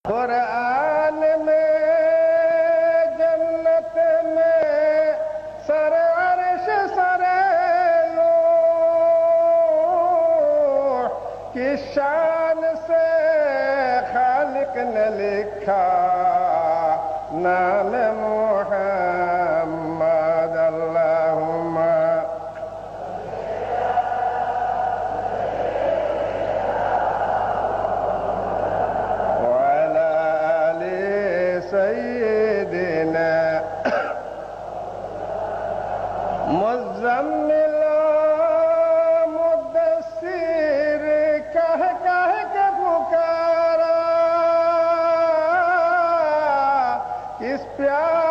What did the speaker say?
कुरान में जन्नत में सर अर्श सरे नूह की शान से खालिक ने लिखा नाम मुहम्मद अल्लाहुम्मा वअला आलि सय्यिदिना मुज़म्मिल मुद्दस्सिर कह कह के पुकारा किस प्यार